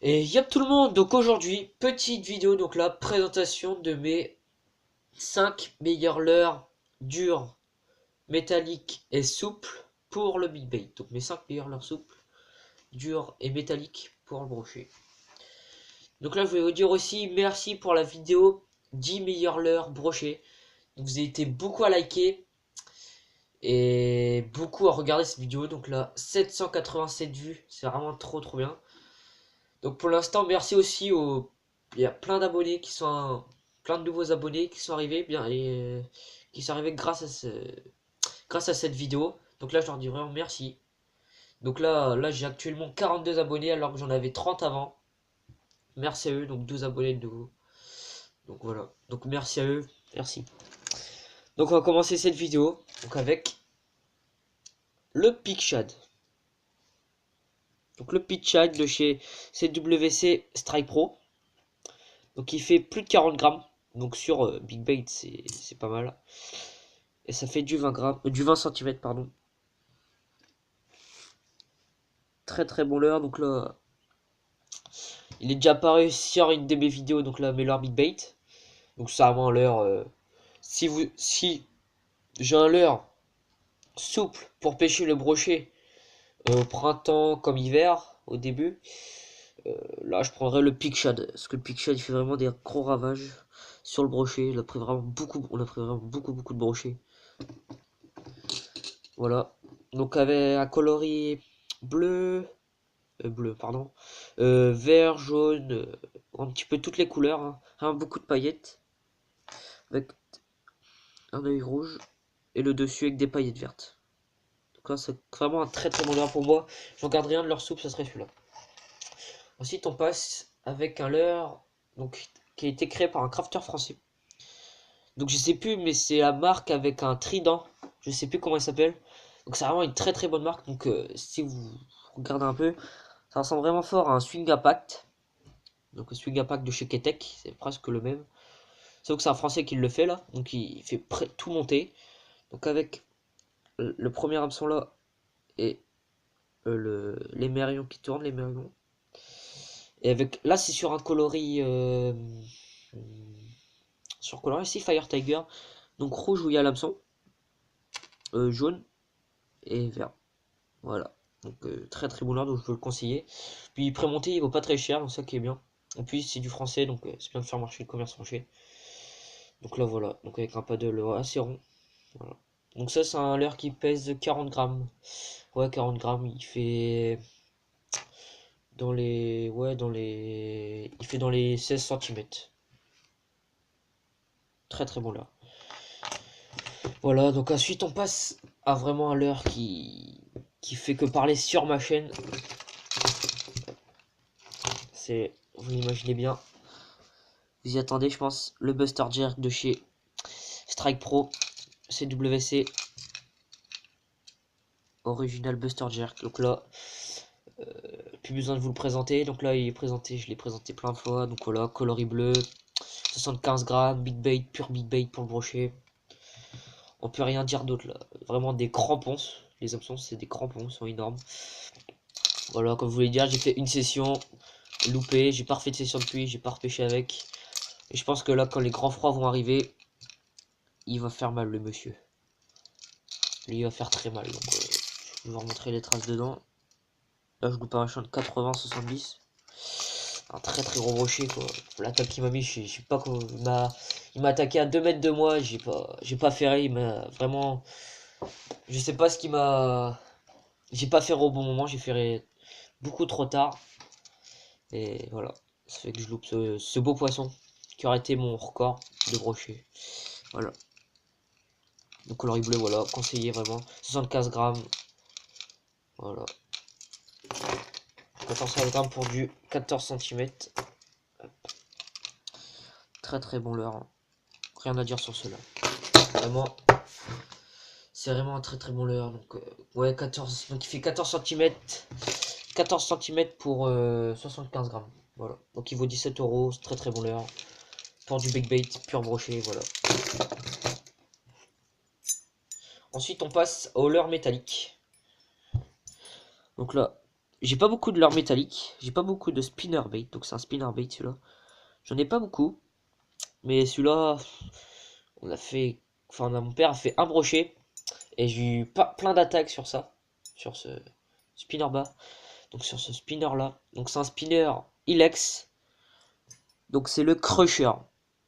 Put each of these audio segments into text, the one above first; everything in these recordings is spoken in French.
Et yop tout le monde, donc aujourd'hui, petite vidéo, donc la présentation de mes 5 meilleurs leurres durs, métalliques et souples pour le big bait. Donc mes 5 meilleurs leurres souples, durs et métalliques pour le brochet. Donc là je voulais vous dire aussi merci pour la vidéo 10 meilleurs leurres brochés. Donc vous avez été beaucoup à liker et beaucoup à regarder cette vidéo. Donc là 787 vues, c'est vraiment trop bien. Donc pour l'instant, merci aussi aux... Il y a plein d'abonnés qui sont... Plein de nouveaux abonnés qui sont arrivés bien et qui sont arrivés grâce à cette vidéo. Donc là, je leur dis vraiment merci. Donc là j'ai actuellement 42 abonnés alors que j'en avais 30 avant. Merci à eux, donc 12 abonnés de nouveau. Donc voilà. Donc merci à eux. Merci. Donc on va commencer cette vidéo donc avec le Picshad. Donc le Picshad de chez CWC Strike Pro. Donc il fait plus de 40 grammes. Donc sur Big Bait c'est pas mal. Et ça fait du 20 grammes, du 20 cm pardon. Très bon leurre. Donc là il est déjà apparu sur une de mes vidéos. Donc là mes leurres Big Bait. Donc c'est vraiment un leurre. Si j'ai un leurre souple pour pêcher le brochet au printemps comme hiver au début, là je prendrais le Picshad. Parce que le Picshad il fait vraiment des gros ravages sur le brochet. On a pris vraiment beaucoup de brochets. Voilà. Donc avec un coloris bleu, pardon, vert, jaune, un petit peu toutes les couleurs, hein. Beaucoup de paillettes, avec un œil rouge, et le dessus avec des paillettes vertes. Donc là, c'est vraiment un très bon leurre pour moi. J'en garde rien de leur soupe, ça serait celui-là. Ensuite, on passe avec un leurre donc, qui a été créé par un crafter français. Donc je sais plus, mais c'est la marque avec un trident. Je sais plus comment elle s'appelle. Donc c'est vraiment une très bonne marque. Donc si vous regardez un peu, ça ressemble vraiment fort à un Swing Impact. Donc le Swing Impact de chez Ketek, c'est presque le même. Sauf que c'est un français qui le fait là. Donc il fait tout monter. Donc avec le premier hameçon là et l'émerillon qui tourne, l'émerillon. Et avec là c'est sur un coloris sur coloris ici Fire Tiger. Donc rouge où il y a l'hameçon, jaune et vert. Voilà. Donc très bon leurre, donc je peux le conseiller. Puis prémonté il vaut pas très cher, donc ça qui est bien. En plus c'est du français, donc c'est bien de faire marcher le commerce français. Donc là voilà, donc avec un paddle assez rond. Voilà. Donc ça c'est un leurre qui pèse 40 grammes. Ouais 40 grammes, il fait il fait dans les 16 cm. Très bon leurre. Voilà, donc ensuite on passe à vraiment un leurre qui fait que parler sur ma chaîne. C'est, vous l'imaginez bien, vous y attendez je pense, le Buster Jerk de chez Strike Pro CWC Original Buster Jerk. Donc là plus besoin de vous le présenter, donc là il est présenté, je l'ai présenté plein de fois. Donc voilà, coloris bleu, 75 grammes, big bait, pur big bait pour le brochet. On peut rien dire d'autre là, vraiment des crampons. Les options c'est des crampons, ils sont énormes. Voilà, comme je voulais dire, j'ai fait une session loupé, j'ai pas refait de session depuis, j'ai pas repêché avec. Et je pense que là, quand les grands froids vont arriver, il va faire mal le monsieur. Lui, il va faire très mal. Donc, je vais vous remontrer les traces dedans. Là, je loupe un champ de 80-70. Un très gros rocher quoi. L'attaque qu'il m'a mis, je sais pas quoi. Il m'a attaqué à 2 mètres de moi, j'ai pas ferré, il m'a vraiment. Je sais pas ce qu'il m'a. J'ai pas ferré au bon moment, j'ai ferré beaucoup trop tard. Et voilà. Ça fait que je loupe ce beau poisson qui aurait été mon record de brochet. Voilà. Donc coloris bleu, voilà, conseillé vraiment. 75 grammes. Voilà. 14 grammes pour du 14 cm. Très bon leurre, hein. Rien à dire sur cela. Vraiment, c'est vraiment un très bon leurre. Donc, ouais, 14. Donc il fait 14 cm. 14 cm pour 75 grammes. Voilà. Donc il vaut 17 euros. C'est très bon leurre. Pour du big bait, pur brochet, voilà. Ensuite, on passe au leurre métallique. Donc là, j'ai pas beaucoup de leurre métallique. J'ai pas beaucoup de spinner bait. Donc c'est un spinner bait celui-là. J'en ai pas beaucoup. Mais celui-là, on a fait. Enfin, mon père a fait un brochet. Et j'ai eu plein d'attaques sur ça. Sur ce spinner bas. Donc sur ce spinner là. Donc c'est un spinner Ilex. Donc c'est le crusher.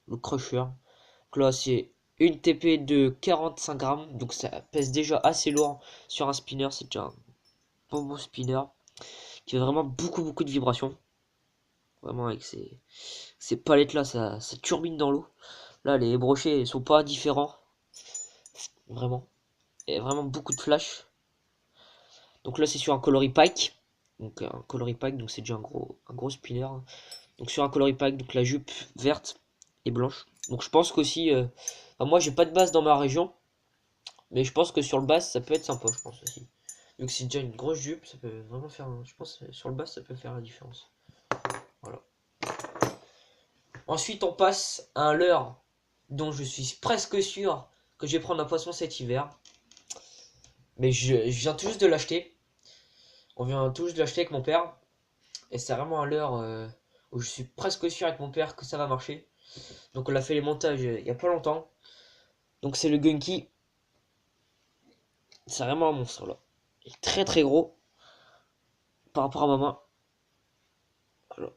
Le crusher. Donc là c'est une TP de 45 grammes. Donc ça pèse déjà assez lourd sur un spinner. C'est déjà un bon spinner. Qui fait vraiment beaucoup de vibrations. Vraiment avec ces palettes là, ça turbine dans l'eau. Là les brochets sont pas différents. Vraiment. Et vraiment beaucoup de flash. Donc là c'est sur un coloris pike. Donc un coloris pike, donc c'est déjà un gros spinner. Donc sur un coloris pike, donc la jupe verte et blanche. Donc je pense qu'aussi, enfin, moi j'ai pas de base dans ma région, mais je pense que sur le bas ça peut être sympa, je pense aussi. Vu que c'est déjà une grosse jupe, ça peut vraiment faire, je pense que sur le bas ça peut faire la différence. Voilà. Ensuite on passe à un leurre dont je suis presque sûr que je vais prendre un poisson cet hiver. Mais je viens tout juste de l'acheter. On vient tout juste de l'acheter avec mon père. Et c'est vraiment un leurre où je suis presque sûr avec mon père que ça va marcher. Donc on a fait les montages il y a pas longtemps. Donc c'est le Gunky. C'est vraiment un monstre là. Il est très gros par rapport à ma main. Voilà,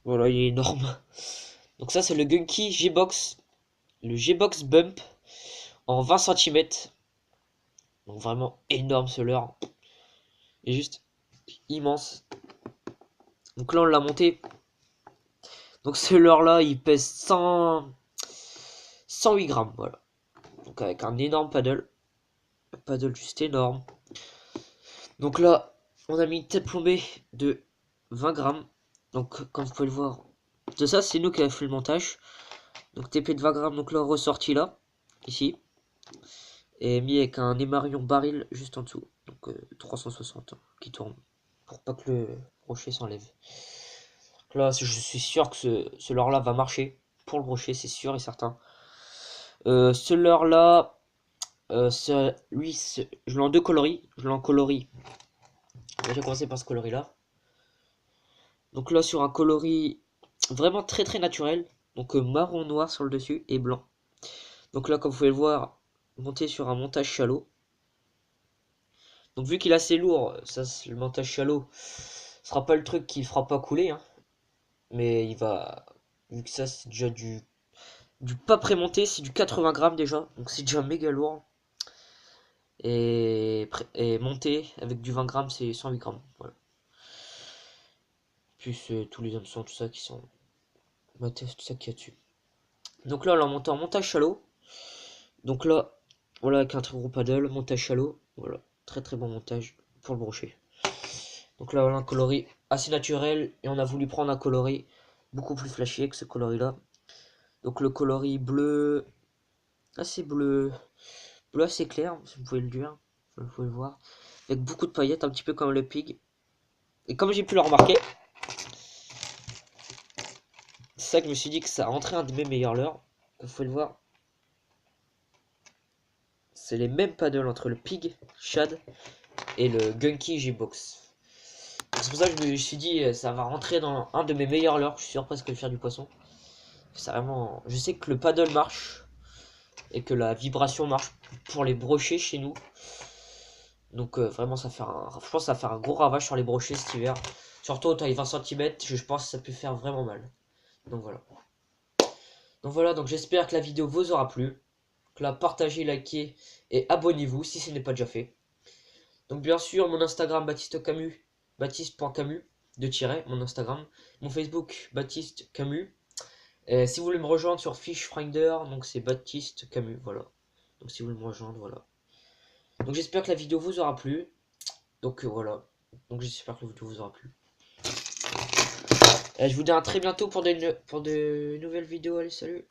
voilà, il est énorme. Donc ça c'est le Gunky G-Box. Le G-Box Bump en 20 cm. Donc vraiment énorme ce leurre. Il est juste immense. Donc là on l'a monté. Donc ce leurre là il pèse 108 grammes. Voilà. Donc avec un énorme paddle. Un paddle juste énorme. Donc là, on a mis une tête plombée de 20 grammes. Donc, comme vous pouvez le voir, de ça, c'est nous qui avons fait le montage. Donc, TP de 20 grammes, donc là, ressorti là, ici. Et mis avec un émarion baril juste en dessous. Donc, 360 qui tourne. Pour pas que le brochet s'enlève. Là, je suis sûr que ce leurre là va marcher. Pour le brochet, c'est sûr et certain. Ce leurre là, lui, je l'ai en deux coloris. Je l'ai en coloris. On va commencer par ce coloris là. Donc là sur un coloris vraiment très naturel. Donc marron noir sur le dessus et blanc. Donc là comme vous pouvez le voir, monté sur un montage shallow. Donc vu qu'il est assez lourd, ça le montage shallow sera pas le truc qui fera pas couler. Hein. Mais il va. Vu que ça c'est déjà du pas prémonté, c'est du 80 grammes déjà. Donc c'est déjà méga lourd. Et monté avec du 20 grammes c'est 108 grammes. Voilà. Plus tous les hameçons, tout ça qui sont. Tout ça qu'il y a dessus. Donc là on l'a monté en montage shallow. Donc là, voilà avec un très gros paddle, montage shallow. Voilà, très bon montage pour le brochet. Donc là voilà un coloris assez naturel. Et on a voulu prendre un coloris beaucoup plus flashy que ce coloris là. Donc le coloris bleu, assez bleu, bleu assez clair, si vous pouvez le dire, vous pouvez le voir. Avec beaucoup de paillettes, un petit peu comme le pig. Et comme j'ai pu le remarquer, c'est ça que je me suis dit que ça rentrait un de mes meilleurs leurres. Vous pouvez le voir. C'est les mêmes paddles entre le pig, shad et le gunky G-Box. C'est pour ça que je me suis dit ça va rentrer dans un de mes meilleurs leurres. Je suis sûr presque de faire du poisson. C'est vraiment. Je sais que le paddle marche et que la vibration marche pour les brochets chez nous. Donc vraiment ça fait je pense que ça va faire un gros ravage sur les brochets cet hiver. Surtout à taille 20 cm, je pense que ça peut faire vraiment mal. Donc voilà. Donc j'espère que la vidéo vous aura plu. Donc là, partagez, likez et abonnez-vous si ce n'est pas déjà fait. Donc bien sûr, mon Instagram Baptiste Camus, baptiste.camus, de tirer, mon Instagram. Mon Facebook, Baptiste Camus. Et si vous voulez me rejoindre sur Fishfinder, donc c'est Baptiste Camus, voilà. Donc si vous voulez me rejoindre, voilà. Donc j'espère que la vidéo vous aura plu. Donc voilà. Donc j'espère que la vidéo vous aura plu. Et je vous dis à très bientôt pour de nouvelles vidéos. Allez, salut!